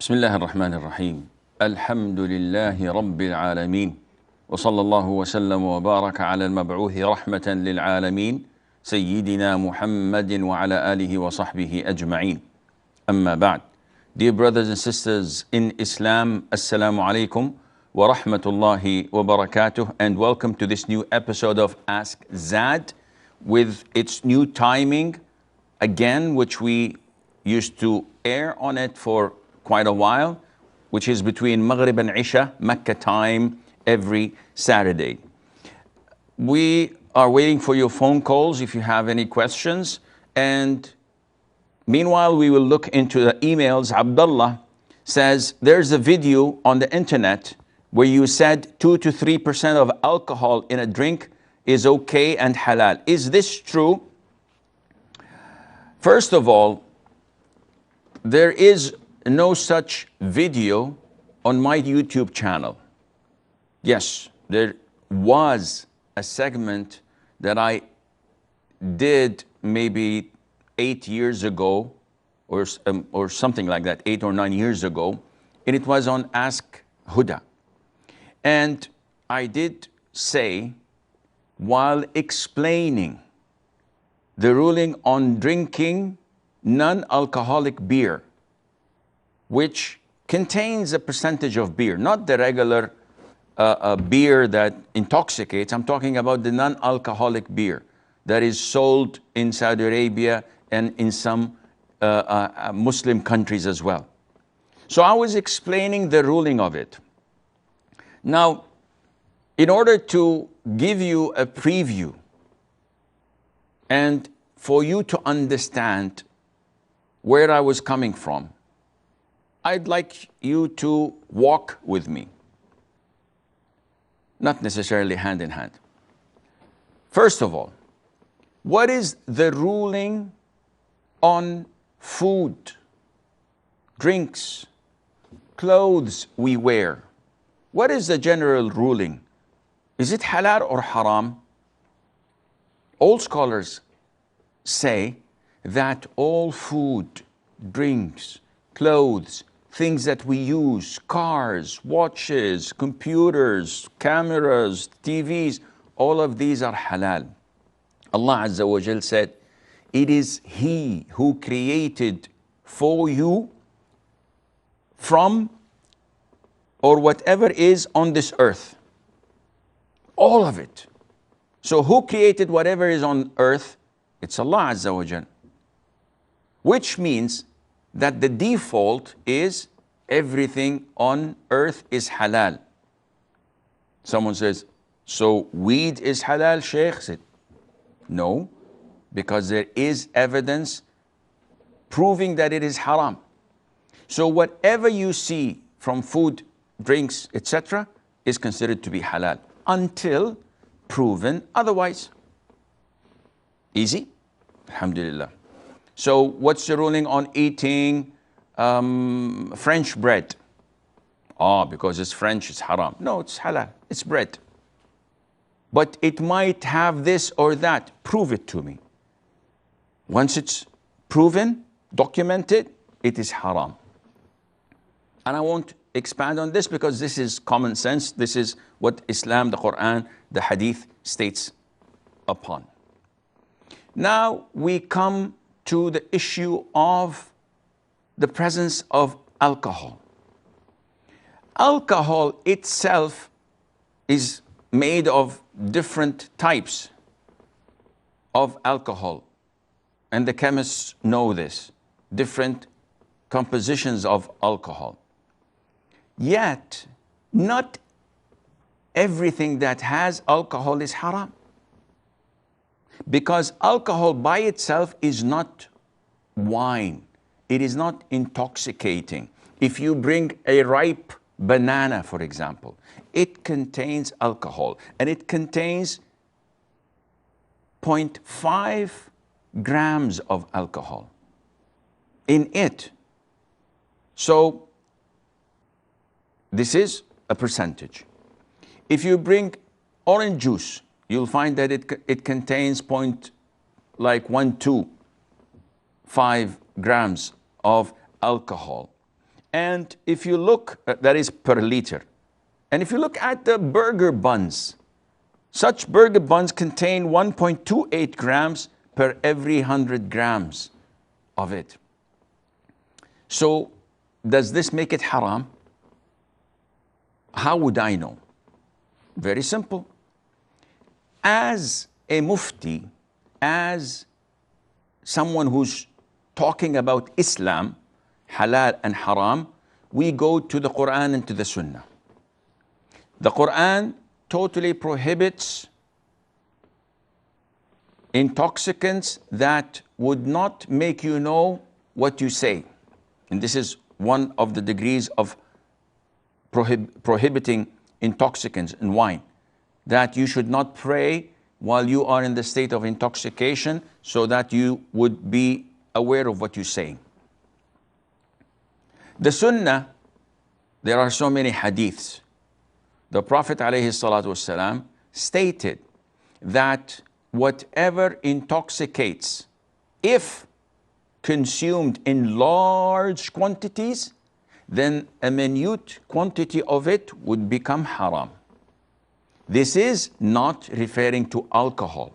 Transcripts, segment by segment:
بسم الله الرحمن الرحيم الحمد لله رب العالمين وصلى الله وسلم وبارك على المبعوث رحمة للعالمين سيدنا محمد وعلى آله وصحبه أجمعين أما بعد. Dear brothers and sisters in Islam, Assalamu alaikum wa rahmatullahi wa barakatuh, and welcome to this new episode of Ask Zad with its new timing again, which we used to air on it for quite a while, which is between Maghrib and Isha, Mecca time, every Saturday. We are waiting for your phone calls if you have any questions, and meanwhile we will look into the emails. Abdullah says there's a video on the internet where you said 2 to 3% of alcohol in a drink is okay and halal. Is this true? First of all, there is no such video on my YouTube channel. Yes, there was a segment that I did maybe 8 years ago or something like that, 8 or 9 years ago, and it was on Ask Huda. And I did say, while explaining the ruling on drinking non-alcoholic beer, which contains a percentage of beer, not the regular beer that intoxicates. I'm talking about the non-alcoholic beer that is sold in Saudi Arabia and in some Muslim countries as well. So I was explaining the ruling of it. Now, in order to give you a preview and for you to understand where I was coming from, I'd like you to walk with me, not necessarily hand in hand. First of all, what is the ruling on food, drinks, clothes we wear? What is the general ruling? Is it halal or haram? All scholars say that all food, drinks, clothes, things that we use, cars, watches, computers, cameras, TVs, all of these are halal. Allah Azza wa Jal said, it is He who created for you from or whatever is on this earth. All of it. So who created whatever is on earth? It's Allah Azza wa Jal. Which means that the default is everything on earth is halal. Someone says, so weed is halal, Sheikh? Said, no, because there is evidence proving that it is haram. So whatever you see from food, drinks, etc., is considered to be halal until proven otherwise. Easy? Alhamdulillah. So what's the ruling on eating French bread? Because it's French, it's haram. No, it's halal, it's bread. But it might have this or that. Prove it to me. Once it's proven, documented, it is haram. And I won't expand on this because this is common sense. This is what Islam, the Quran, the Hadith states upon. Now we come to the issue of the presence of alcohol. Alcohol itself is made of different types of alcohol, and the chemists know this, different compositions of alcohol. Yet, not everything that has alcohol is haram. Because alcohol by itself is not wine. It is not intoxicating. If you bring a ripe banana, for example, it contains alcohol, and it contains 0.5 grams of alcohol in it. So this is a percentage. If you bring orange juice, you'll find that it contains 0.125 grams of alcohol. And if you look, that is per liter. And if you look at the burger buns, such burger buns contain 1.28 grams per every 100 grams of it. So does this make it haram? How would I know? Very simple. As a mufti, as someone who's talking about Islam, halal and haram, we go to the Quran and to the Sunnah. The Quran totally prohibits intoxicants that would not make you know what you say. And this is one of the degrees of prohibiting intoxicants in wine, that you should not pray while you are in the state of intoxication, so that you would be aware of what you're saying. The Sunnah, there are so many hadiths. The Prophet ﷺ stated that whatever intoxicates, if consumed in large quantities, then a minute quantity of it would become haram. This is not referring to alcohol.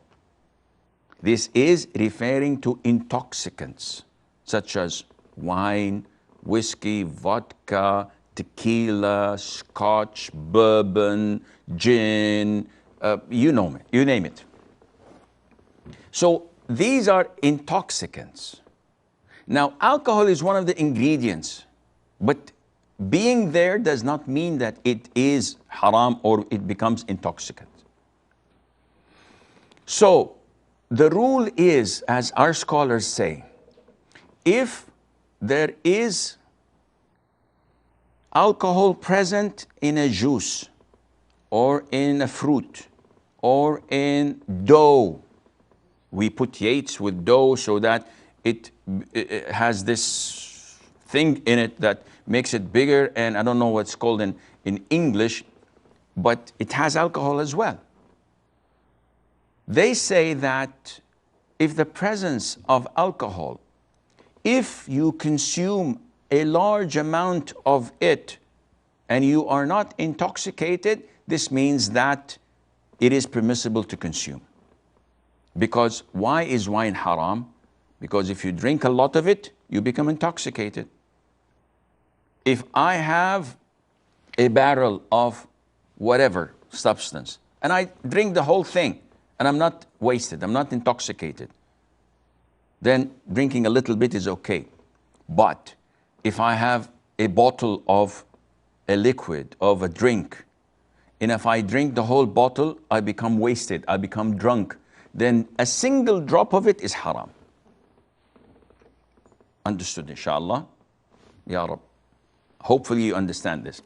This is referring to intoxicants, such as wine, whiskey, vodka, tequila, scotch, bourbon, gin, you name it. So these are intoxicants. Now, alcohol is one of the ingredients, but being there does not mean that it is haram or it becomes intoxicant. So the rule is, as our scholars say, if there is alcohol present in a juice or in a fruit or in dough, we put yates with dough so that it has this thing in it that makes it bigger, and I don't know what's called in English, but it has alcohol as well. They say that if the presence of alcohol, if you consume a large amount of it and you are not intoxicated, this means that it is permissible to consume. Because why is wine haram? Because if you drink a lot of it, you become intoxicated. If I have a barrel of whatever substance and I drink the whole thing and I'm not wasted, I'm not intoxicated, then drinking a little bit is okay. But if I have a bottle of a liquid, of a drink, and if I drink the whole bottle, I become wasted, I become drunk, then a single drop of it is haram. Understood, inshallah? Ya Rab. Hopefully you understand this.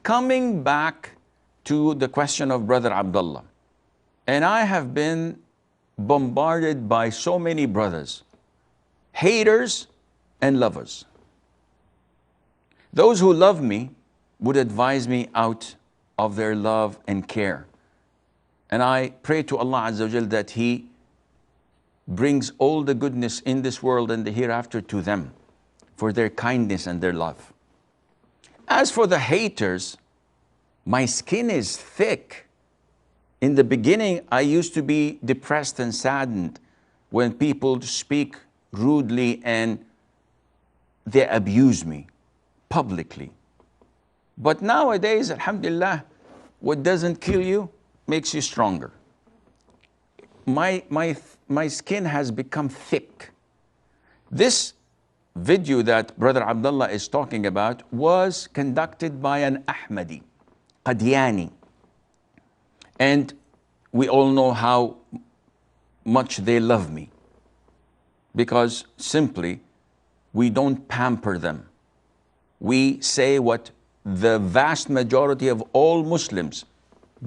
Coming back to the question of Brother Abdullah, and I have been bombarded by so many brothers, haters and lovers. Those who love me would advise me out of their love and care. And I pray to Allah Azza wa Jal that He brings all the goodness in this world and the hereafter to them for their kindness and their love. As for the haters, my skin is thick. In the beginning, I used to be depressed and saddened when people speak rudely and they abuse me publicly. But nowadays, alhamdulillah, what doesn't kill you makes you stronger. My skin has become thick. This video that Brother Abdullah is talking about was conducted by an Ahmadi, Qadiani. And we all know how much they love me, because simply we don't pamper them. We say what the vast majority of all Muslims,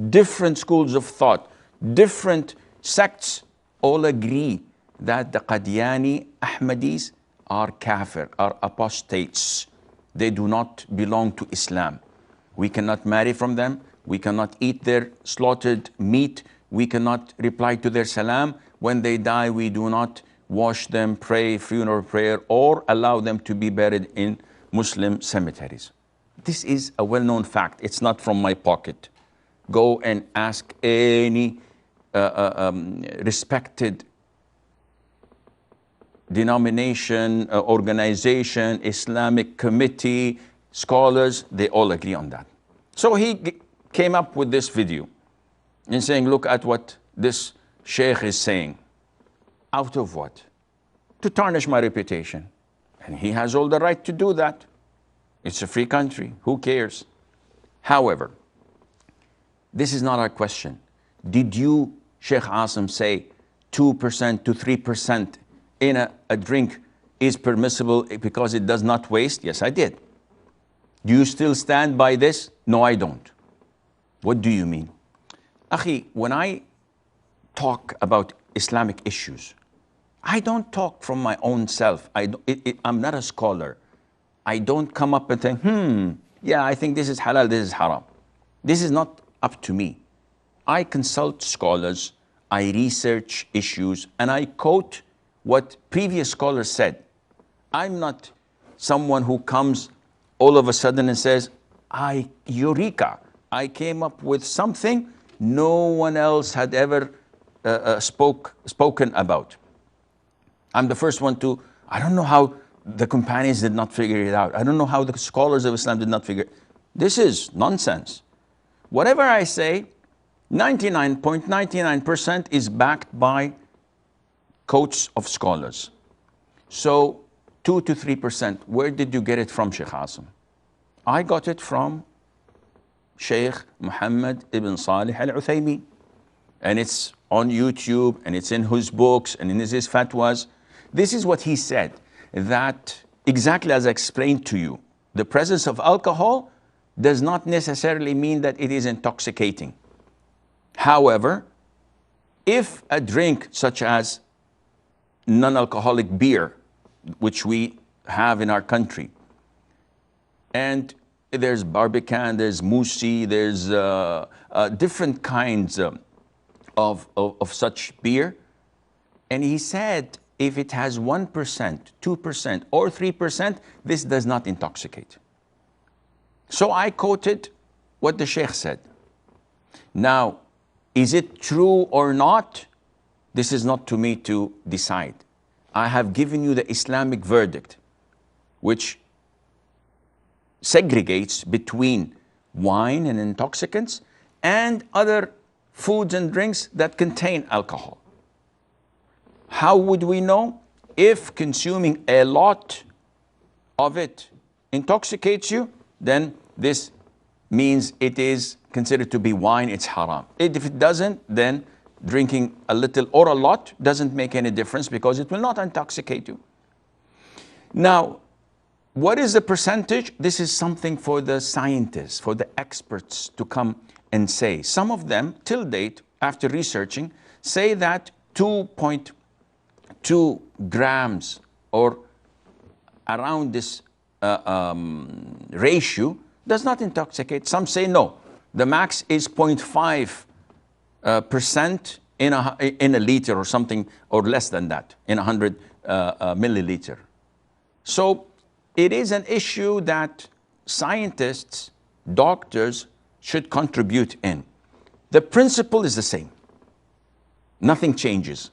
different schools of thought, different sects, all agree that the Qadiani Ahmadis are kafir, are apostates. They do not belong to Islam. We cannot marry from them. We cannot eat their slaughtered meat. We cannot reply to their salam. When they die, we do not wash them, pray funeral prayer, or allow them to be buried in Muslim cemeteries. This is a well-known fact. It's not from my pocket. Go and ask any respected denomination, organization, Islamic committee, scholars, they all agree on that. So he came up with this video and saying, look at what this sheikh is saying. Out of what? To tarnish my reputation. And he has all the right to do that. It's a free country. Who cares? However, this is not our question. Did you, Sheikh Asim, say 2% to 3% in a drink is permissible because it does not waste? Yes, I did. Do you still stand by this? No, I don't. What do you mean? Akhi, when I talk about Islamic issues, I don't talk from my own self. I'm not a scholar. I don't come up and think, yeah, I think this is halal, this is haram. This is not up to me. I consult scholars, I research issues, and I quote what previous scholars said. I'm not someone who comes all of a sudden and says, Eureka, I came up with something no one else had ever spoken about. I'm the first one to, I don't know how the companions did not figure it out. I don't know how the scholars of Islam did not figure it. This is nonsense. Whatever I say, 99.99% is backed by quotes of scholars. So 2 to 3%, where did you get it from, Sheikh Asim? I got it from Sheikh Muhammad ibn Salih Al-Uthaymeen. And it's on YouTube, and it's in his books, and in his fatwas. This is what he said, that exactly as I explained to you, the presence of alcohol does not necessarily mean that it is intoxicating. However, if a drink such as non-alcoholic beer, which we have in our country, and there's Barbican, there's Musi, there's different kinds of such beer, and he said if it has 1%, 2%, or 3%, this does not intoxicate. So I quoted what the Sheikh said. Now, is it true or not? This is not to me to decide. I have given you the Islamic verdict, which segregates between wine and intoxicants and other foods and drinks that contain alcohol. How would we know? If consuming a lot of it intoxicates you, then this means it is considered to be wine, it's haram. If it doesn't, then drinking a little or a lot doesn't make any difference because it will not intoxicate you. Now, what is the percentage? This is something for the scientists, for the experts to come and say. Some of them, till date, after researching, say that 2.2 grams or around this ratio does not intoxicate. Some say no. The max is 0.5% in a liter or something, or less than that, in 100 milliliter. So it is an issue that scientists, doctors should contribute in. The principle is the same. Nothing changes.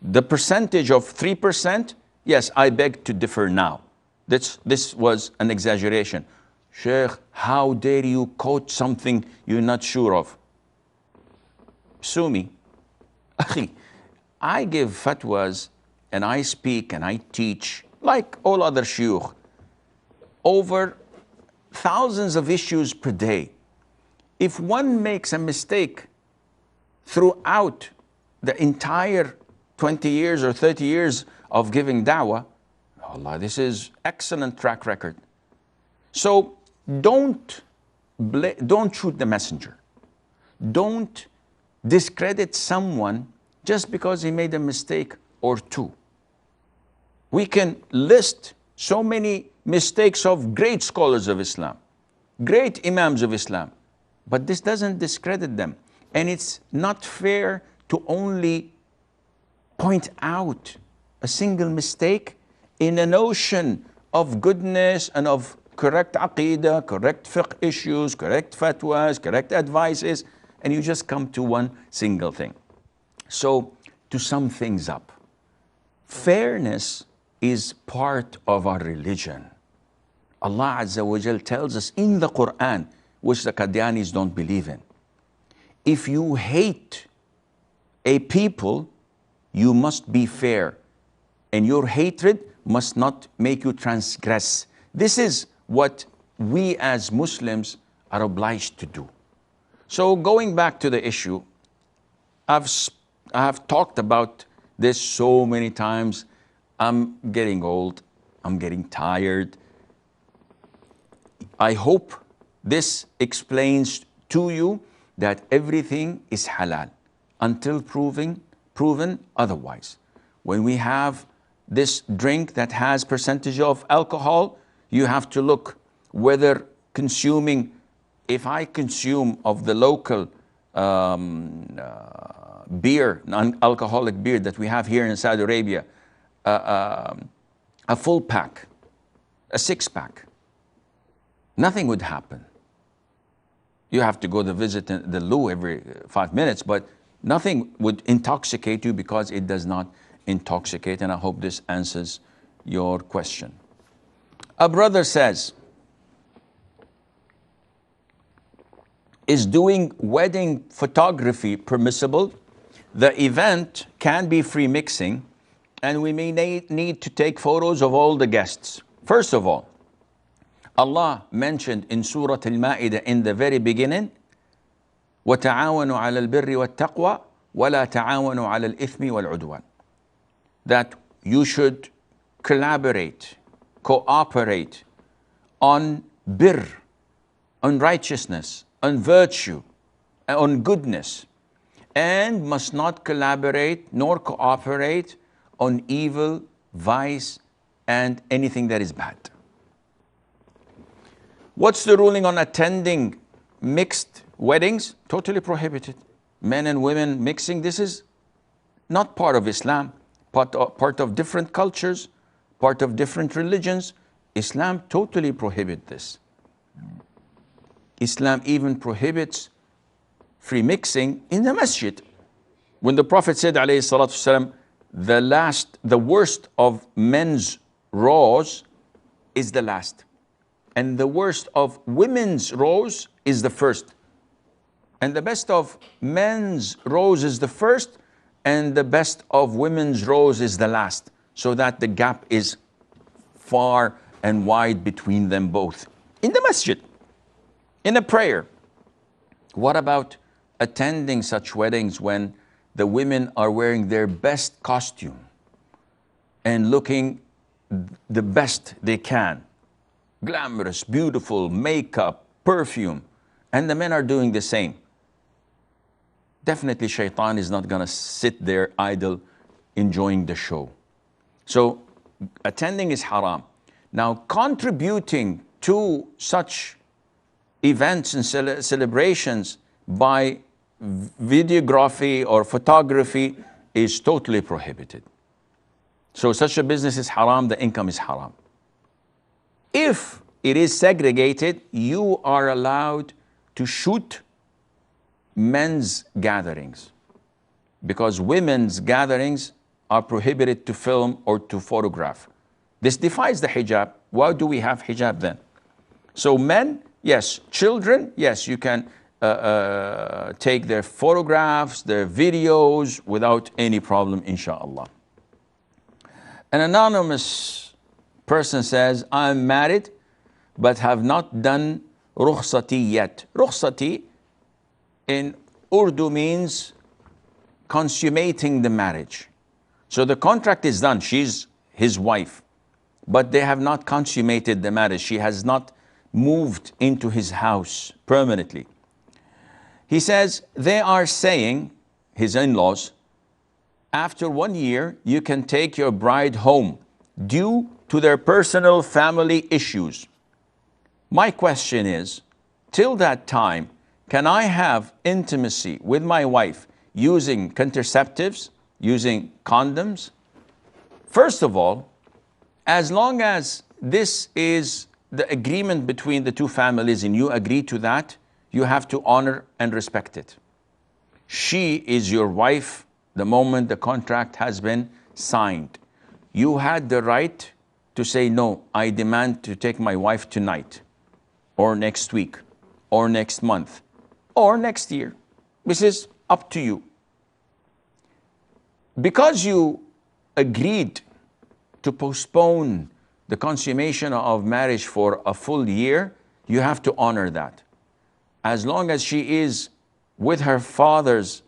The percentage of 3%, yes, I beg to differ now. This was an exaggeration. Sheikh, how dare you quote something you're not sure of? Sue me. Akhi, I give fatwas and I speak and I teach like all other shuyukh over thousands of issues per day. If one makes a mistake throughout the entire 20 years or 30 years of giving da'wah, Allah, this is excellent track record. So don't shoot the messenger. Don't discredit someone just because he made a mistake or two. We can list so many mistakes of great scholars of Islam, great imams of Islam, but this doesn't discredit them. And it's not fair to only point out a single mistake in an ocean of goodness and of correct aqidah, correct fiqh issues, correct fatwas, correct advices, and you just come to one single thing. So, to sum things up, fairness is part of our religion. Allah Azza wa Jal tells us in the Quran, which the Qadianis don't believe in, if you hate a people, you must be fair, and your hatred must not make you transgress. This is what we as Muslims are obliged to do. So going back to the issue, I have talked about this so many times. I'm getting old, I'm getting tired. I hope this explains to you that everything is halal until proven otherwise. When we have this drink that has percentage of alcohol, you have to look whether consuming, if I consume of the local beer, non-alcoholic beer that we have here in Saudi Arabia, a full pack, a 6-pack, nothing would happen. You have to go to visit the loo every 5 minutes, but nothing would intoxicate you because it does not intoxicate, and I hope this answers your question. A brother says, is doing wedding photography permissible? The event can be free mixing, and we may need to take photos of all the guests. First of all, Allah mentioned in Surah Al-Ma'idah in the very beginning, وَتَعَاوَنُوا عَلَى الْبِرِّ وَالتَّقْوَى وَلَا تَعَاوَنُوا عَلَى الْإِثْمِ وَالْعُدْوَانِ, that you should collaborate, cooperate on birr, on righteousness, on virtue, on goodness, and must not collaborate nor cooperate on evil, vice, and anything that is bad. What's the ruling on attending mixed weddings? Totally prohibited. Men and women mixing, this is not part of Islam, part of different cultures, part of different religions. Islam totally prohibits this. Islam even prohibits free mixing in the masjid. When the Prophet said, alayhi salatu wasalam, the worst of men's rows is the last, and the worst of women's rows is the first, and the best of men's rows is the first, and the best of women's rows is the last, so that the gap is far and wide between them both. In the masjid, in a prayer. What about attending such weddings when the women are wearing their best costume and looking the best they can? Glamorous, beautiful, makeup, perfume, and the men are doing the same. Definitely shaitan is not going to sit there idle enjoying the show. So attending is haram. Now contributing to such events and celebrations by videography or photography is totally prohibited. So such a business is haram, the income is haram. If it is segregated, you are allowed to shoot men's gatherings, because women's gatherings are prohibited to film or to photograph. This defies the hijab. Why do we have hijab then? So men, yes. Children, yes, you can take their photographs, their videos without any problem, inshallah. An anonymous person says, I'm married but have not done rukhsati yet. Rukhsati in Urdu means consummating the marriage. So the contract is done, she's his wife, but they have not consummated the marriage. She has not moved into his house permanently. He says, they are saying, his in-laws, after 1 year, you can take your bride home due to their personal family issues. My question is, till that time, can I have intimacy with my wife using contraceptives, using condoms? First of all, as long as this is the agreement between the two families and you agree to that, you have to honor and respect it. She is your wife the moment the contract has been signed. You had the right to say, no, I demand to take my wife tonight, or next week, or next month, or next year. This is up to you. Because you agreed to postpone the consummation of marriage for a full year, you have to honor that. As long as she is with her father's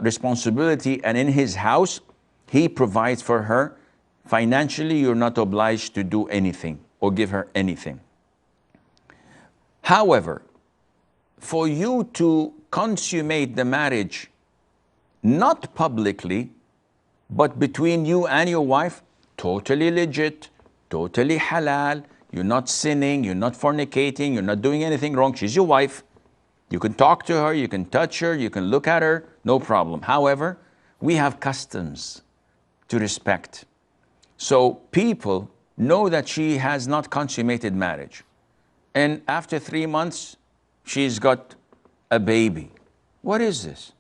responsibility and in his house, he provides for her. Financially, you're not obliged to do anything or give her anything. However, for you to consummate the marriage, not publicly, but between you and your wife, totally legit, totally halal, you're not sinning, you're not fornicating, you're not doing anything wrong, she's your wife. You can talk to her, you can touch her, you can look at her, no problem. However, we have customs to respect. So people know that she has not consummated marriage. And after 3 months, she's got a baby. What is this?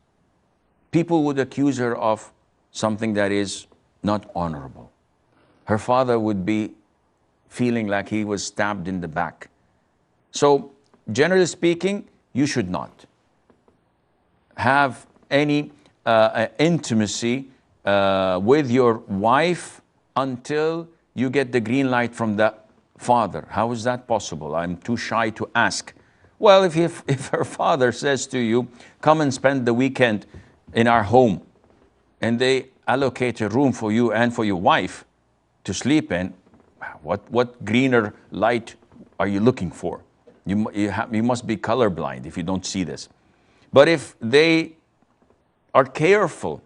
People would accuse her of something that is not honorable. Her father would be feeling like he was stabbed in the back. So, generally speaking, you should not have any intimacy with your wife until you get the green light from the father. How is that possible? I'm too shy to ask. Well, if her father says to you, come and spend the weekend in our home, and they allocate a room for you and for your wife to sleep in, what greener light are you looking for? You must be colorblind if you don't see this. But if they are careful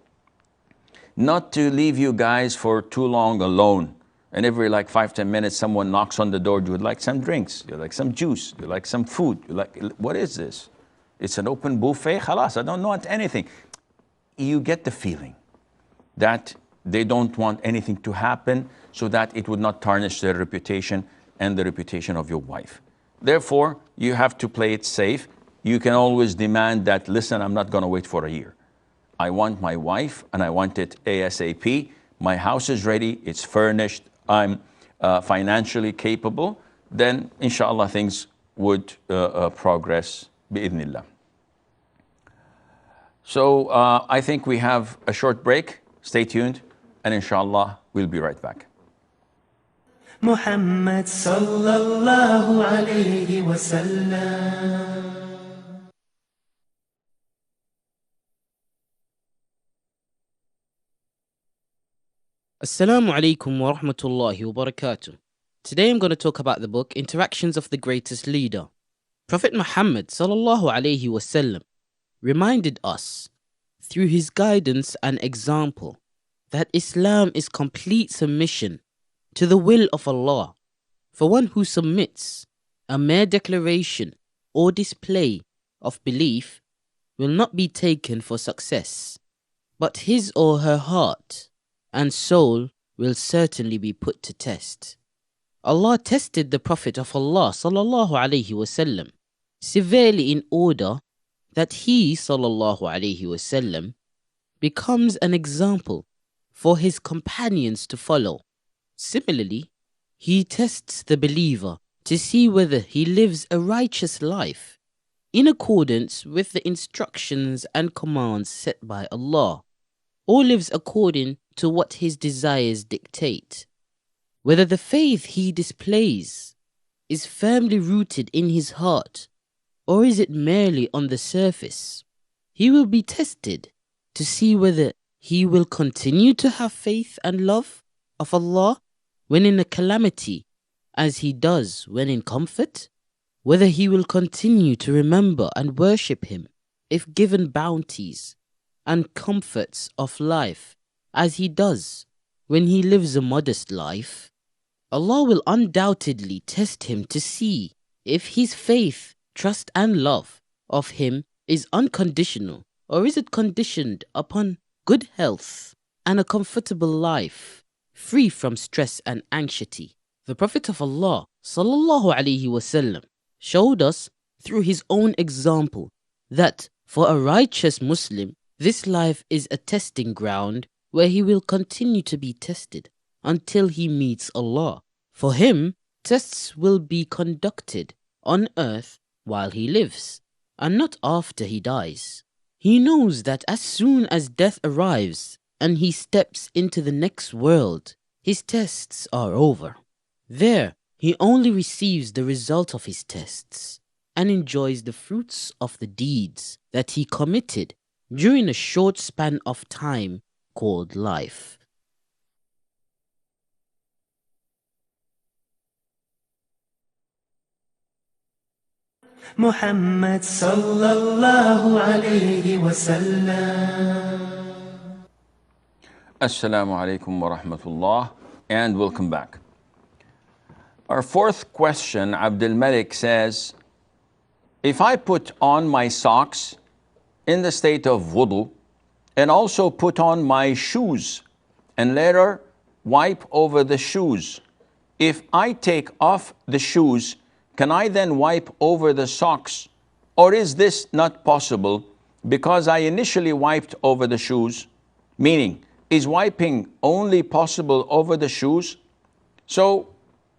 not to leave you guys for too long alone, and every like 5-10 minutes someone knocks on the door, you would like some drinks, you like some juice, you like some food, you like, what is this? It's an open buffet, khalas, I don't want anything. You get the feeling that they don't want anything to happen so that it would not tarnish their reputation and the reputation of your wife. Therefore, you have to play it safe. You can always demand that, listen, I'm not going to wait for a year. I want my wife and I want it ASAP. My house is ready, it's furnished, I'm financially capable. Then, inshallah, things would progress bi'idhnillah. So I think we have a short break. Stay tuned, and inshallah, we'll be right back. Muhammad sallallahu alayhi wa sallam. Assalamu alaikum wa rahmatullahi wa barakatuh. Today I'm going to talk about the book Interactions of the Greatest Leader. Prophet Muhammad sallallahu alayhi wa sallam reminded us through his guidance and example that Islam is complete submission to the will of Allah. For one who submits, a mere declaration or display of belief will not be taken for success, but his or her heart and soul will certainly be put to test. Allah tested the Prophet of Allah sallallahu alaihi wasallam severely in order that he sallallahu alaihi wasallam becomes an example for his companions to follow. Similarly, he tests the believer to see whether he lives a righteous life in accordance with the instructions and commands set by Allah, or lives according to what his desires dictate. Whether the faith he displays is firmly rooted in his heart, or is it merely on the surface. He will be tested to see whether he will continue to have faith and love of Allah when in a calamity, as he does when in comfort, whether he will continue to remember and worship him if given bounties and comforts of life, as he does when he lives a modest life. Allah will undoubtedly test him to see if his faith, trust and love of him is unconditional, or is it conditioned upon good health and a comfortable life, free from stress and anxiety. The Prophet of Allah sallallahu alaihi wasallam showed us through his own example that for a righteous Muslim, this life is a testing ground where he will continue to be tested until he meets Allah. For him, tests will be conducted on earth while he lives, and not after he dies. He knows that as soon as death arrives and he steps into the next world, his tests are over. There, he only receives the result of his tests and enjoys the fruits of the deeds that he committed during a short span of time called life. Muhammad sallallahu alayhi wa sallam. Assalamu alaikum wa rahmatullah, and welcome back. Our fourth question, Abdul Malik says, if I put on my socks in the state of wudu and also put on my shoes and later wipe over the shoes, if I take off the shoes, can I then wipe over the socks? Or is this not possible because I initially wiped over the shoes? Meaning, is wiping only possible over the shoes? So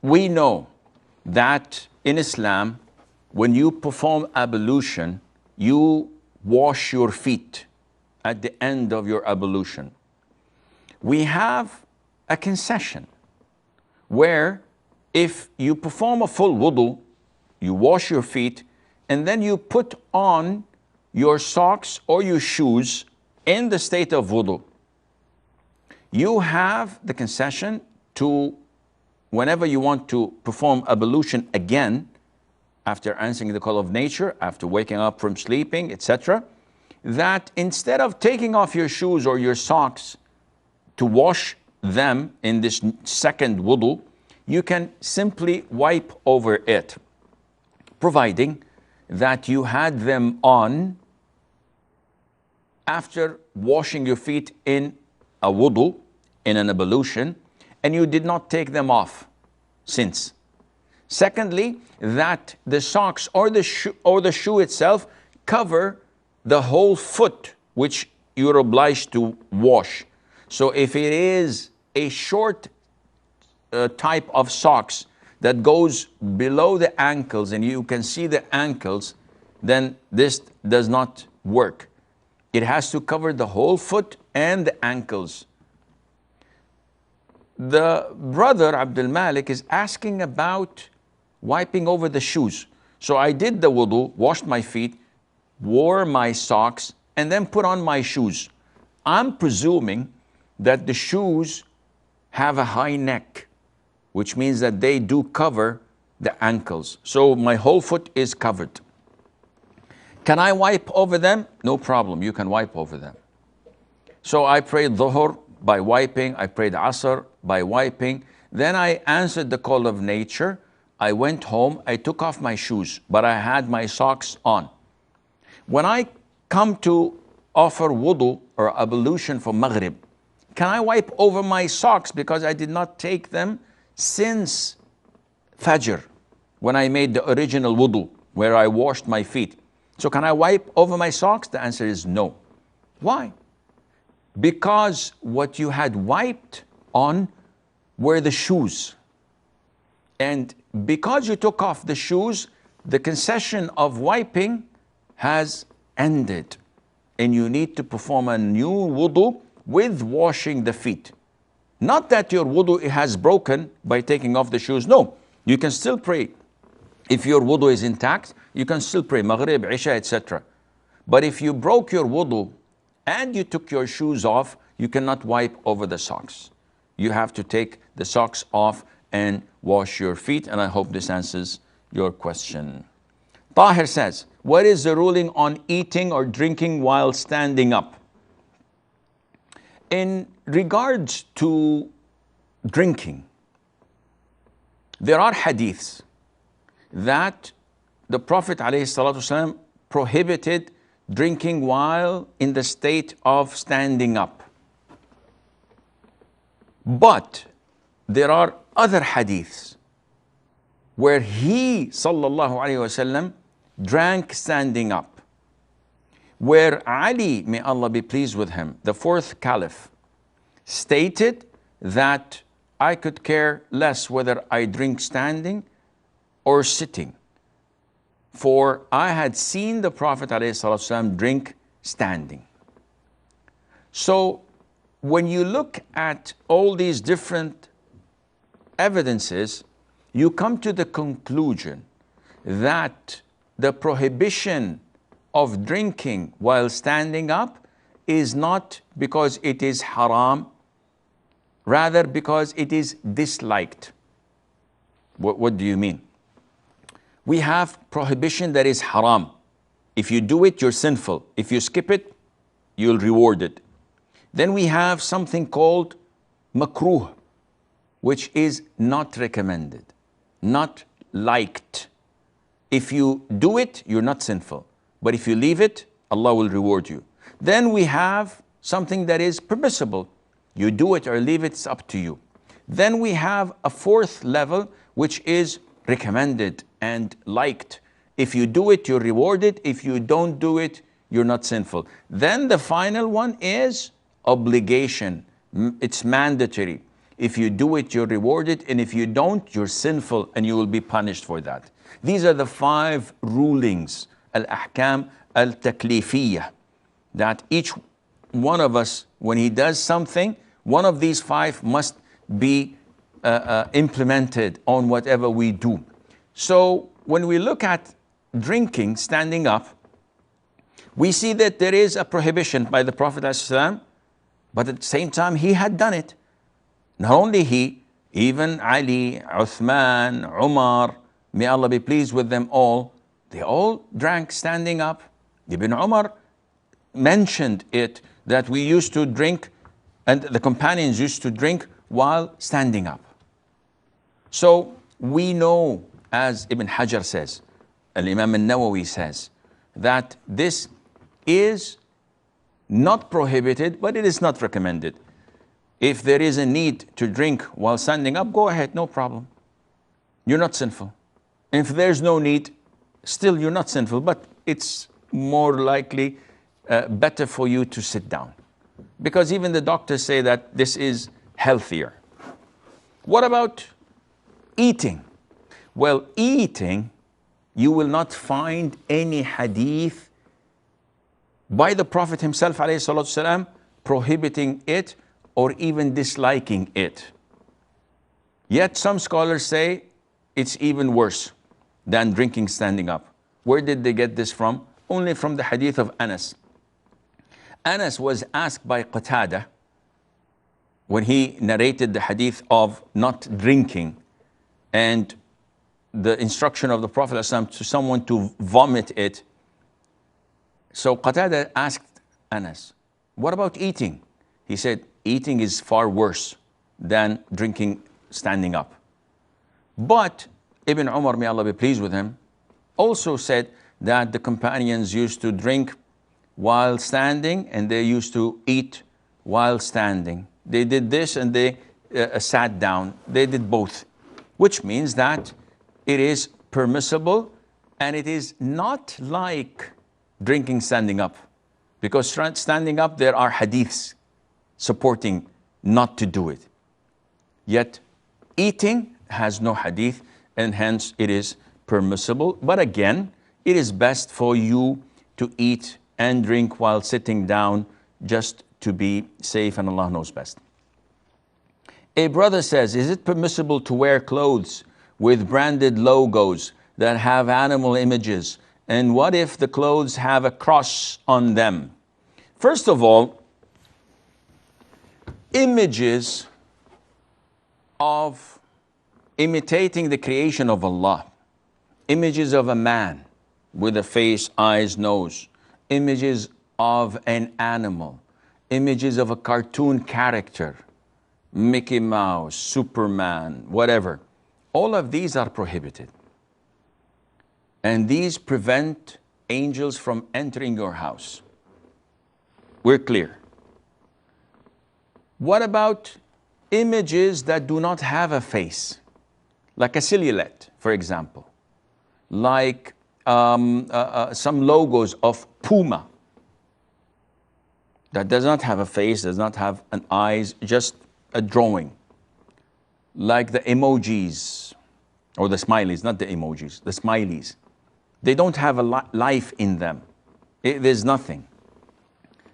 we know that in Islam, when you perform ablution, you wash your feet at the end of your ablution. We have a concession where if you perform a full wudu, you wash your feet, and then you put on your socks or your shoes in the state of wudu, you have the concession to, whenever you want to perform ablution again, after answering the call of nature, after waking up from sleeping, etc., that instead of taking off your shoes or your socks to wash them in this second wudu, you can simply wipe over it, providing that you had them on after washing your feet in a wudu, in an ablution, and you did not take them off since. Secondly, that the socks or the shoe itself cover the whole foot, which you're obliged to wash. So if it is a short type of socks that goes below the ankles and you can see the ankles, then this does not work. It has to cover the whole foot and the ankles. The brother Abdul Malik is asking about wiping over the shoes. So I did the wudu, washed my feet, wore my socks, and then put on my shoes. I'm presuming that the shoes have a high neck, which means that they do cover the ankles. So my whole foot is covered. Can I wipe over them? No problem, you can wipe over them. So I prayed Dhuhr by wiping, I prayed Asr by wiping. Then I answered the call of nature. I went home, I took off my shoes, but I had my socks on. When I come to offer wudu or ablution for Maghrib, can I wipe over my socks because I did not take them since Fajr, when I made the original wudu, where I washed my feet? So can I wipe over my socks? The answer is no. Why? Because what you had wiped on were the shoes. And because you took off the shoes, the concession of wiping has ended. And you need to perform a new wudu with washing the feet. Not that your wudu has broken by taking off the shoes. No, you can still pray. If your wudu is intact, you can still pray Maghrib, Isha, etc. But if you broke your wudu and you took your shoes off, you cannot wipe over the socks. You have to take the socks off and wash your feet. And I hope this answers your question. Tahir says, what is the ruling on eating or drinking while standing up? In regards to drinking, there are hadiths that the Prophet ﷺ prohibited drinking while in the state of standing up. But there are other hadiths where he, sallallahu alayhi wasallam, drank standing up, where Ali, may Allah be pleased with him, the fourth caliph, stated that I could care less whether I drink standing or sitting, for I had seen the Prophet ﷺ drink standing. So when you look at all these different evidences, you come to the conclusion that the prohibition of drinking while standing up is not because it is haram, rather because it is disliked. What do you mean? We have prohibition that is haram. If you do it, you're sinful. If you skip it, you'll reward it. Then we have something called makruh, which is not recommended, not liked. If you do it, you're not sinful. But if you leave it, Allah will reward you. Then we have something that is permissible. You do it or leave it, it's up to you. Then we have a fourth level, which is recommended and liked. If you do it, you're rewarded. If you don't do it, you're not sinful. Then the final one is obligation. It's mandatory. If you do it, you're rewarded. And if you don't, you're sinful and you will be punished for that. These are the 5 rulings, al-ahkam al-taklifiyah, that each one of us, when he does something, one of these 5 must be implemented on whatever we do. So when we look at drinking standing up, we see that there is a prohibition by the Prophet ﷺ, but at the same time he had done it. Not only he, even Ali, Uthman, Umar, may Allah be pleased with them all, they all drank standing up. Ibn Umar mentioned it, that we used to drink, and the companions used to drink while standing up. So we know, as Ibn Hajar says, Al-Imam al-Nawawi says, that this is not prohibited, but it is not recommended. If there is a need to drink while standing up, go ahead, no problem. You're not sinful. If there's no need, still you're not sinful, but it's more likely better for you to sit down. Because even the doctors say that this is healthier. What about eating? Well, eating, you will not find any hadith by the Prophet himself ﷺ prohibiting it or even disliking it. Yet some scholars say it's even worse than drinking standing up. Where did they get this from? Only from the hadith of Anas. Anas was asked by Qatada when he narrated the hadith of not drinking and the instruction of the Prophet ﷺ to someone to vomit it. So Qatada asked Anas, what about eating? He said, eating is far worse than drinking standing up. But Ibn Umar, may Allah be pleased with him, also said that the companions used to drink while standing and they used to eat while standing. They did this and they sat down. They did both, which means that it is permissible and it is not like drinking standing up. Because standing up, there are hadiths supporting not to do it. Yet eating has no hadith and hence it is permissible. But again, it is best for you to eat and drink while sitting down just to be safe, and Allah knows best. A brother says, is it permissible to wear clothes with branded logos that have animal images? And what if the clothes have a cross on them? First of all, images of imitating the creation of Allah, images of a man with a face, eyes, nose, images of an animal, images of a cartoon character, Mickey Mouse, Superman, whatever. All of these are prohibited. And these prevent angels from entering your house. We're clear. What about images that do not have a face, like a silhouette, for example, like some logos of Puma that does not have a face, does not have an eyes, just a drawing, like the emojis, or the smileys, not the emojis, the smileys. They don't have a life in them. There's nothing.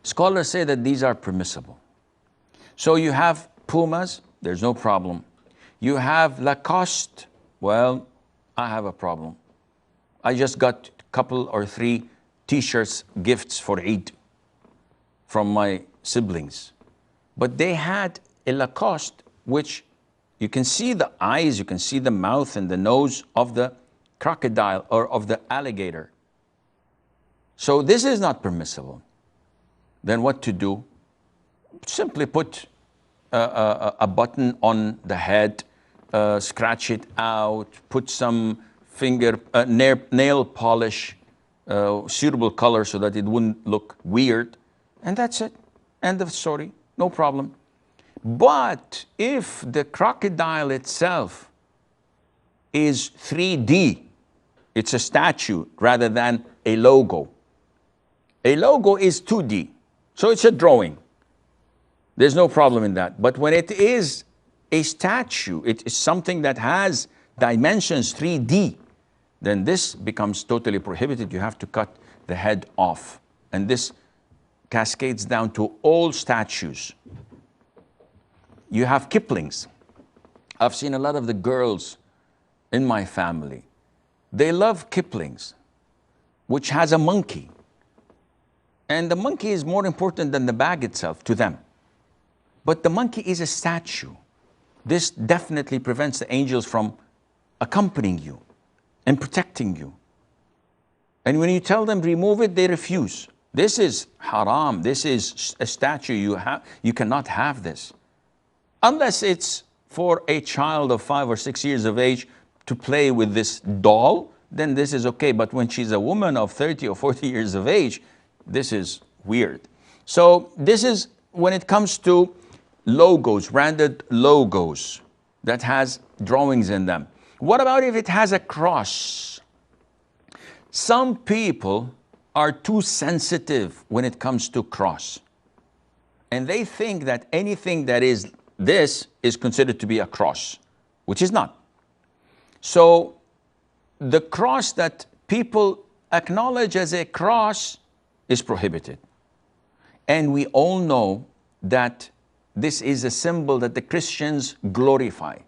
Scholars say that these are permissible. So you have Pumas, there's no problem. You have Lacoste, well, I have a problem. I just got a couple or 3 t-shirts, gifts for Eid from my siblings. But they had a Lacoste, which you can see the eyes, you can see the mouth and the nose of the crocodile or of the alligator. So this is not permissible. Then what to do? Simply put a button on the head, scratch it out, put some nail polish, suitable color so that it wouldn't look weird, and that's it. End of story, no problem. But if the crocodile itself is 3D, it's a statue rather than a logo. A logo is 2D, so it's a drawing. There's no problem in that. But when it is a statue, it is something that has dimensions 3D, then this becomes totally prohibited. You have to cut the head off. And this cascades down to all statues. You have Kipling's. I've seen a lot of the girls in my family. They love Kipling's, which has a monkey. And the monkey is more important than the bag itself to them. But the monkey is a statue. This definitely prevents the angels from accompanying you and protecting you. And when you tell them remove it, they refuse. This is haram. This is a statue. You cannot have this. Unless it's for a child of 5 or 6 years of age to play with this doll, then this is okay. But when she's a woman of 30 or 40 years of age, this is weird. So this is when it comes to logos, branded logos that has drawings in them. What about if it has a cross? Some people are too sensitive when it comes to cross. And they think that anything that is this is considered to be a cross, which is not. So the cross that people acknowledge as a cross is prohibited. And we all know that this is a symbol that the Christians glorify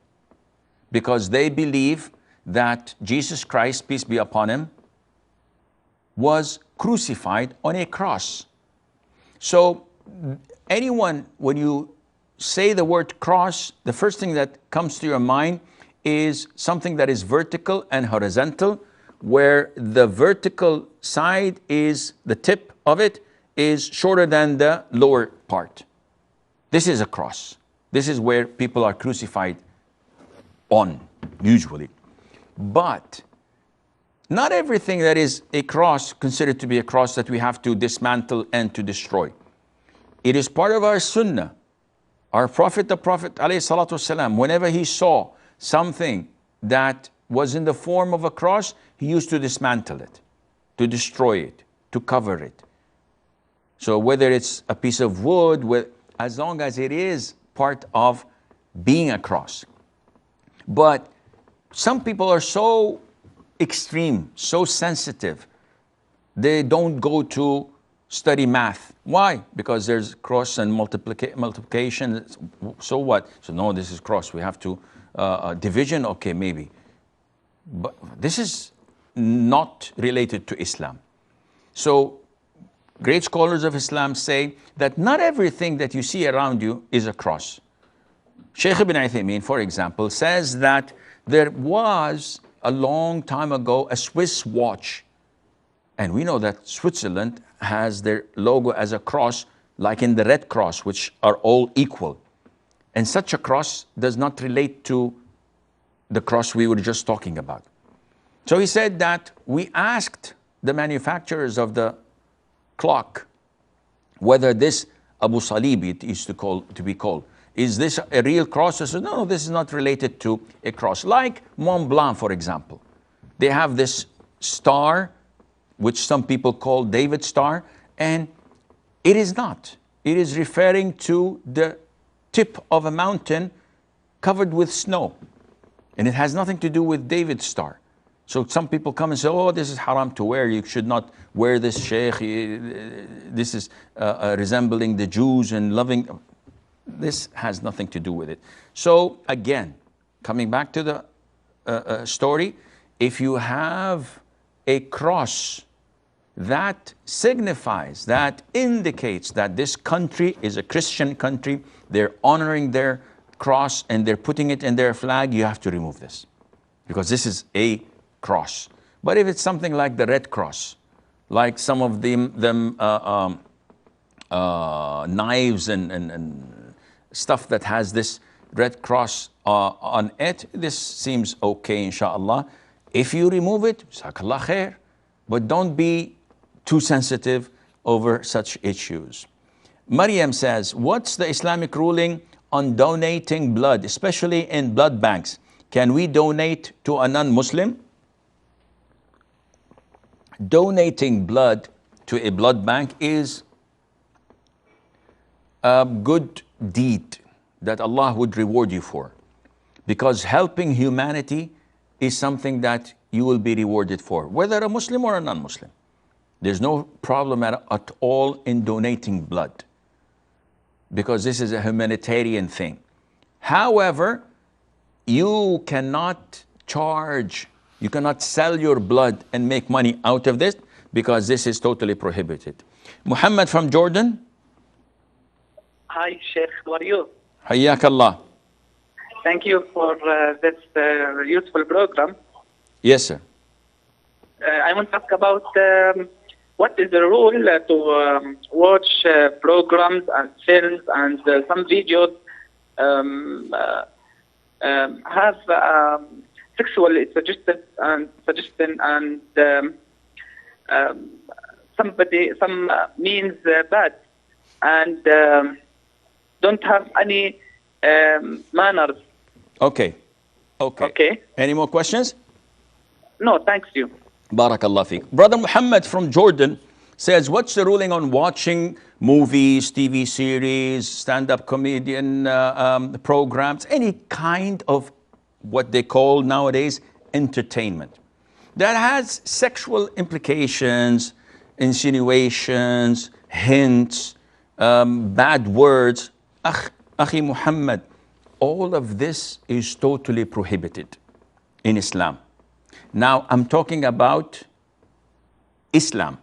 because they believe that Jesus Christ, peace be upon him, was crucified on a cross. So anyone, when you say the word cross, the first thing that comes to your mind is something that is vertical and horizontal, where the vertical side is, the tip of it is shorter than the lower part. This is a cross. This is where people are crucified on, usually. But not everything that is a cross considered to be a cross that we have to dismantle and to destroy. It is part of our sunnah. Our Prophet, the Prophet ﷺ, whenever he saw something that was in the form of a cross, he used to dismantle it, to destroy it, to cover it. So whether it's a piece of wood, as long as it is part of being a cross. But some people are so extreme, so sensitive, they don't go to study math. Why? Because there's cross and multiplication. So what? So no, this is cross. We have to, division, okay, maybe. But this is not related to Islam. So great scholars of Islam say that not everything that you see around you is a cross. Sheikh Ibn Uthaymeen, for example, says that there was a long time ago a Swiss watch. And we know that Switzerland has their logo as a cross, like in the Red Cross, which are all equal. And such a cross does not relate to the cross we were just talking about. So he said that we asked the manufacturers of the clock whether this Abu Salib, it used to be called, Is this a real cross? I said, no, this is not related to a cross. Like Mont Blanc, for example. They have this star, which some people call David star, and it is not. It is referring to the tip of a mountain covered with snow. And it has nothing to do with David's star. So some people come and say, oh, this is haram to wear. You should not wear this, Sheikh. This is resembling the Jews and loving. This has nothing to do with it. So again, coming back to the story, if you have a cross that signifies, that indicates that this country is a Christian country, they're honoring their cross and they're putting it in their flag, you have to remove this. Because this is a cross. But if it's something like the Red Cross, like some of them knives and stuff that has this Red Cross on it, this seems okay, inshallah. If you remove it, jazakallah khair, but don't be too sensitive over such issues. Maryam says, what's the Islamic ruling on donating blood, especially in blood banks? Can we donate to a non-Muslim? Donating blood to a blood bank is a good deed that Allah would reward you for. Because helping humanity is something that you will be rewarded for, whether a Muslim or a non-Muslim. There's no problem at all in donating blood, because this is a humanitarian thing. However, you cannot charge, you cannot sell your blood and make money out of this, because this is totally prohibited. Muhammad from Jordan. Hi, Sheikh. How are you? Hayyak Allah. Thank you for this useful program. Yes, sir. I want to ask about what is the rule to watch programs and films and some videos have sexual suggestion and some means bad and don't have any manners. Okay. Okay. Any more questions? No, thanks you. Barakallah fiqh. Brother Muhammad from Jordan says, what's the ruling on watching movies, TV series, stand-up comedian programs, any kind of what they call nowadays entertainment that has sexual implications, insinuations, hints, bad words? Akhi Muhammad, all of this is totally prohibited in Islam. Now, I'm talking about Islam.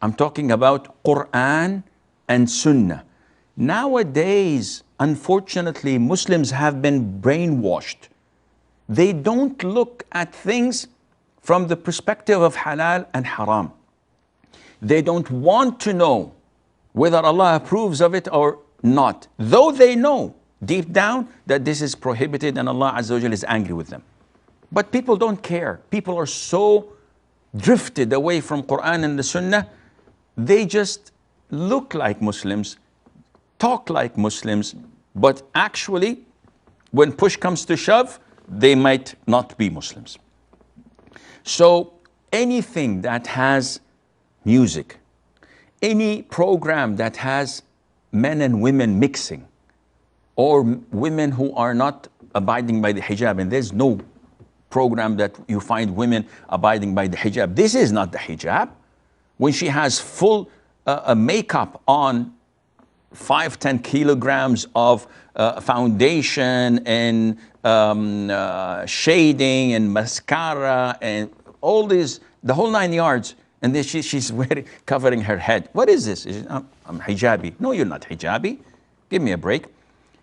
I'm talking about Quran and Sunnah. Nowadays, unfortunately, Muslims have been brainwashed. They don't look at things from the perspective of halal and haram. They don't want to know whether Allah approves of it or not, though they know deep down that this is prohibited and Allah Azza wa Jalla is angry with them. But people don't care. People are so drifted away from Quran and the Sunnah, they just look like Muslims, talk like Muslims, but actually, when push comes to shove, they might not be Muslims. So anything that has music, any program that has men and women mixing, or women who are not abiding by the hijab, and there's no program that you find women abiding by the hijab. This is not the hijab. When she has full makeup on, 5-10 kilograms of foundation and shading and mascara and all these, the whole 9 yards, and then she's covering her head. What is this? I'm hijabi. No, you're not hijabi. Give me a break.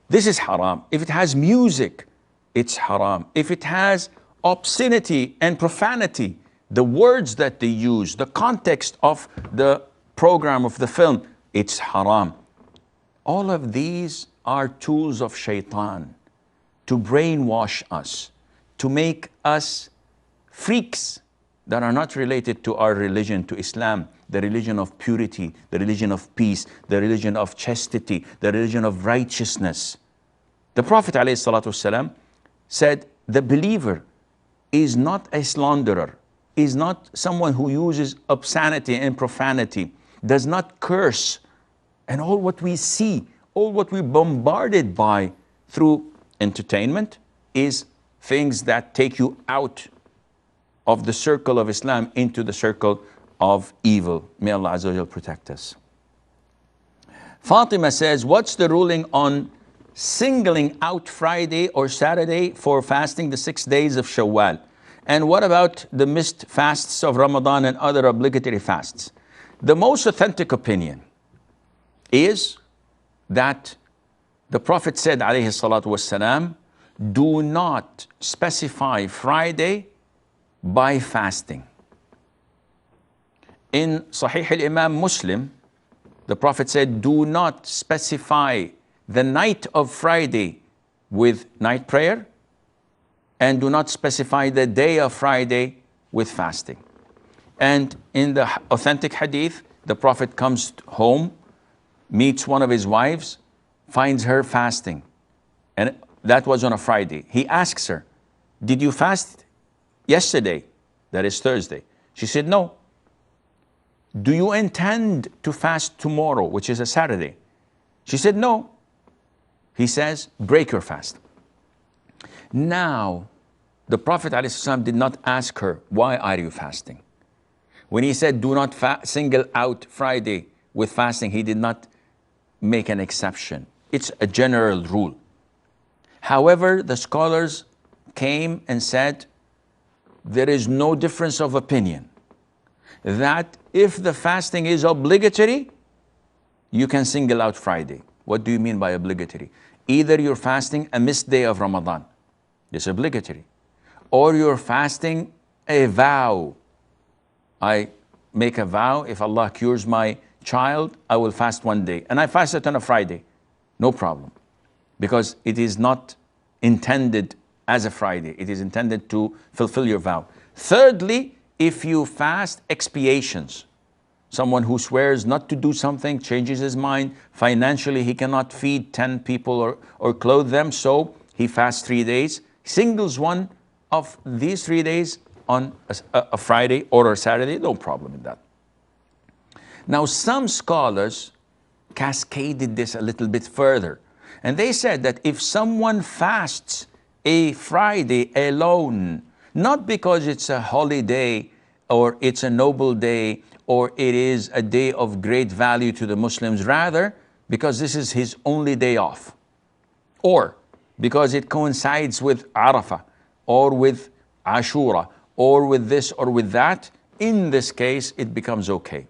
This is haram. If it has music, it's haram. If it has obscenity and profanity, the words that they use, the context of the program of the film, it's haram. All of these are tools of shaitan to brainwash us, to make us freaks that are not related to our religion, to Islam, the religion of purity, the religion of peace, the religion of chastity, the religion of righteousness. The Prophet ﷺ said, the believer is not a slanderer, is not someone who uses obscenity and profanity, does not curse. And all what we see, all what we're bombarded by through entertainment is things that take you out of the circle of Islam into the circle of evil. May Allah Azza wa Jal protect us. Fatima says, what's the ruling on singling out Friday or Saturday for fasting the 6 days of Shawwal? And what about the missed fasts of Ramadan and other obligatory fasts? The most authentic opinion is that the Prophet said, alayhi salatu wassalam, do not specify Friday by fasting. In Sahih al-Imam Muslim, the Prophet said, do not specify the night of Friday with night prayer, and do not specify the day of Friday with fasting. And in the authentic hadith, the Prophet comes home, meets one of his wives, finds her fasting. And that was on a Friday. He asks her, did you fast yesterday? That is Thursday. She said, no. Do you intend to fast tomorrow, which is a Saturday? She said, no. He says, break your fast. Now, the Prophet ﷺ did not ask her, why are you fasting? When he said, do not single out Friday with fasting, he did not make an exception. It's a general rule. However, the scholars came and said, there is no difference of opinion that if the fasting is obligatory, you can single out Friday. What do you mean by obligatory? Either you're fasting a missed day of Ramadan, it's obligatory, or you're fasting a vow. I make a vow, if Allah cures my child, I will fast 1 day. And I fast it on a Friday, no problem. Because it is not intended as a Friday. It is intended to fulfill your vow. Thirdly, if you fast expiations, someone who swears not to do something, changes his mind, financially he cannot feed 10 people or clothe them, so he fasts 3 days, singles one of these 3 days on a Friday or a Saturday, no problem in that. Now, some scholars cascaded this a little bit further. And they said that if someone fasts a Friday alone, not because it's a holiday or it's a noble day or it is a day of great value to the Muslims, rather because this is his only day off, or because it coincides with Arafah or with Ashura or with this or with that, in this case it becomes okay.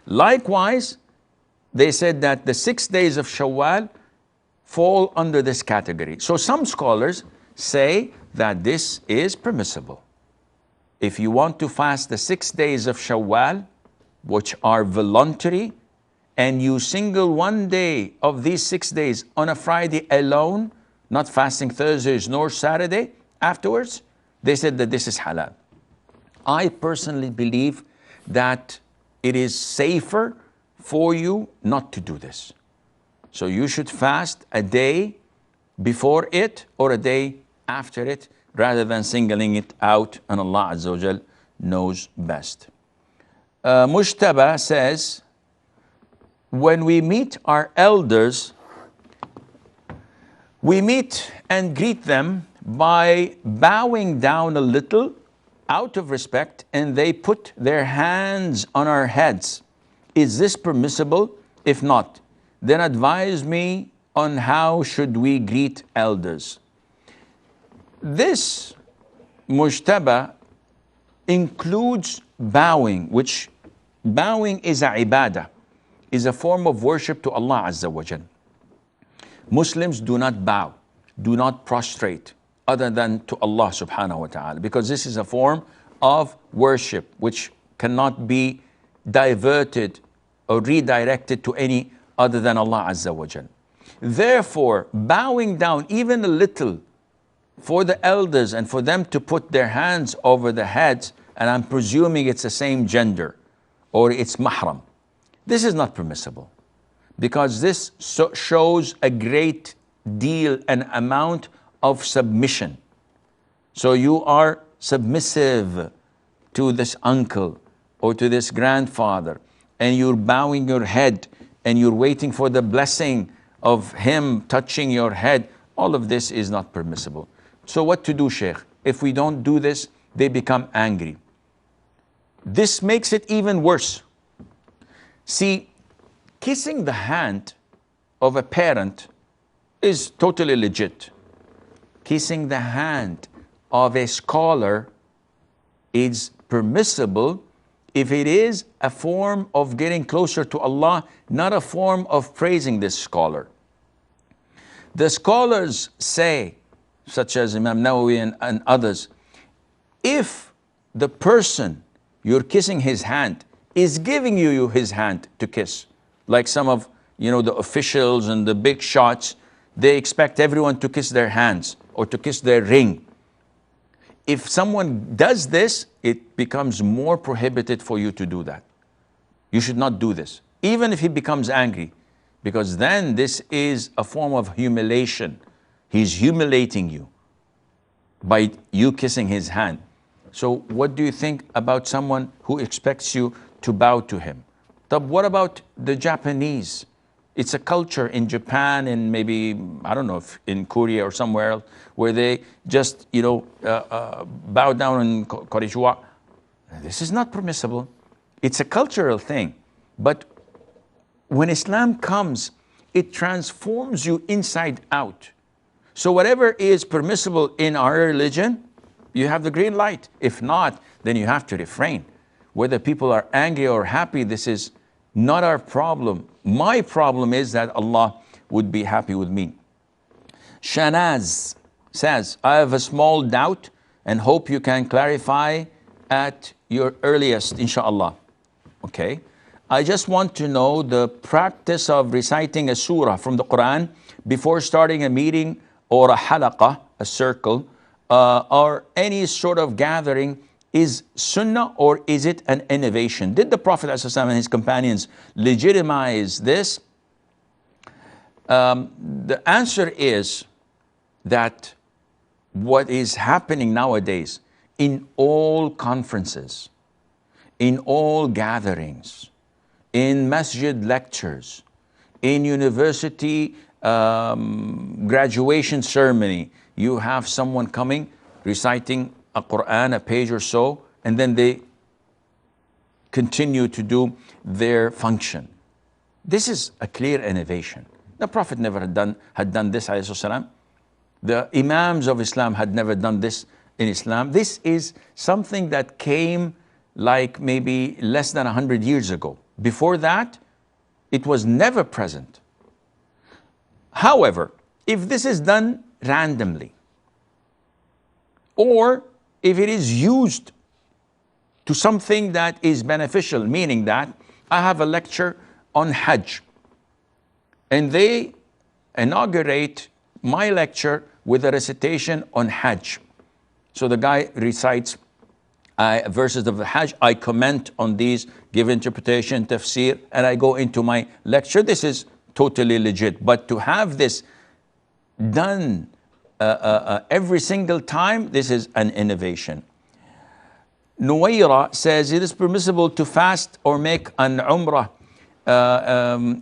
Likewise, they said that the 6 days of Shawwal fall under this category. So some scholars say that this is permissible. If you want to fast the 6 days of Shawwal, which are voluntary, and you single 1 day of these 6 days on a Friday alone, not fasting Thursdays nor Saturday afterwards, they said that this is halal. I personally believe that it is safer for you not to do this. So you should fast a day before it or a day after it, rather than singling it out, and Allah Azza wa Jal knows best. Mujtaba says, when we meet our elders, we meet and greet them by bowing down a little out of respect, and they put their hands on our heads. Is this permissible? If not, then advise me on how should we greet elders. This mujtaba includes bowing, which bowing is a ibadah, is a form of worship to Allah Azza wa Jal. Muslims do not bow, do not prostrate, other than to Allah subhanahu wa ta'ala, because this is a form of worship which cannot be diverted or redirected to any other than Allah Azza wa Jal. Therefore, bowing down even a little for the elders and for them to put their hands over the heads, and I'm presuming it's the same gender or it's mahram, this is not permissible, because this shows a great deal and amount of submission. So you are submissive to this uncle or to this grandfather, and you're bowing your head and you're waiting for the blessing of him touching your head. All of this is not permissible. So what to do, Sheikh? If we don't do this, they become angry. This makes it even worse. See, kissing the hand of a parent is totally legit. Kissing the hand of a scholar is permissible if it is a form of getting closer to Allah, not a form of praising this scholar. The scholars say, such as Imam Nawawi and others, if the person you're kissing his hand is giving you his hand to kiss, like some of the officials and the big shots, they expect everyone to kiss their hands or to kiss their ring. If someone does this, it becomes more prohibited for you to do that. You should not do this, even if he becomes angry, because then this is a form of humiliation. He's humiliating you by you kissing his hand. So what do you think about someone who expects you to bow to him? But what about the Japanese? It's a culture in Japan and maybe, I don't know, if in Korea or somewhere else, where they just, bow down and konnichiwa. This is not permissible. It's a cultural thing. But when Islam comes, it transforms you inside out. So whatever is permissible in our religion, you have the green light. If not, then you have to refrain. Whether people are angry or happy, this is not our problem. My problem is that Allah would be happy with me. Shanaz says, I have a small doubt and hope you can clarify at your earliest, inshallah. Okay. I just want to know the practice of reciting a surah from the Quran before starting a meeting or a halaqah, a circle, or any sort of gathering is sunnah, or is it an innovation? Did the Prophet ﷺ and his companions legitimize this? The answer is that what is happening nowadays in all conferences, in all gatherings, in masjid lectures, in university graduation ceremony, you have someone coming, reciting a Quran, a page or so, and then they continue to do their function. This is a clear innovation. The Prophet never had done this, alayhi salam. The Imams of Islam had never done this in Islam. This is something that came like maybe less than 100 years ago. Before that, it was never present. However, if this is done randomly, or if it is used to something that is beneficial, meaning that I have a lecture on Hajj, and they inaugurate my lecture with a recitation on Hajj. So the guy recites verses of the Hajj, I comment on these, give interpretation, tafsir, and I go into my lecture. This is totally legit. But to have this done every single time, this is an innovation. Nuwaira says it is permissible to fast or make an umrah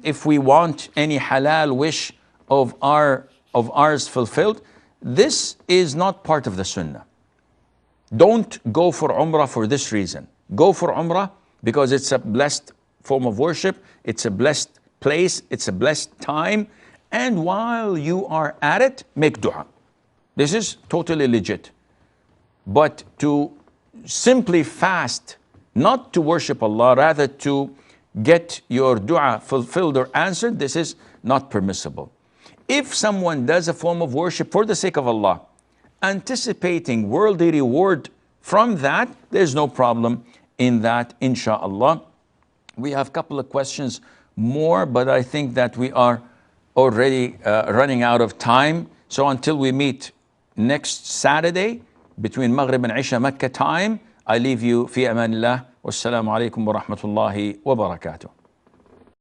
if we want any halal wish of ours fulfilled. This is not part of the sunnah. Don't go for umrah for this reason. Go for umrah because it's a blessed form of worship, it's a blessed place, it's a blessed time, and while you are at it, make dua. This is totally legit. But to simply fast, not to worship Allah, rather to get your dua fulfilled or answered, this is not permissible. If someone does a form of worship for the sake of Allah, anticipating worldly reward from that, there's no problem in that, insha'Allah. We have a couple of questions more, but I think that we are already running out of time. So until we meet next Saturday between Maghrib and Isha Mecca time, I leave you fi amanillah. Wassalamu alaikum wa rahmatullahi wa barakatuh.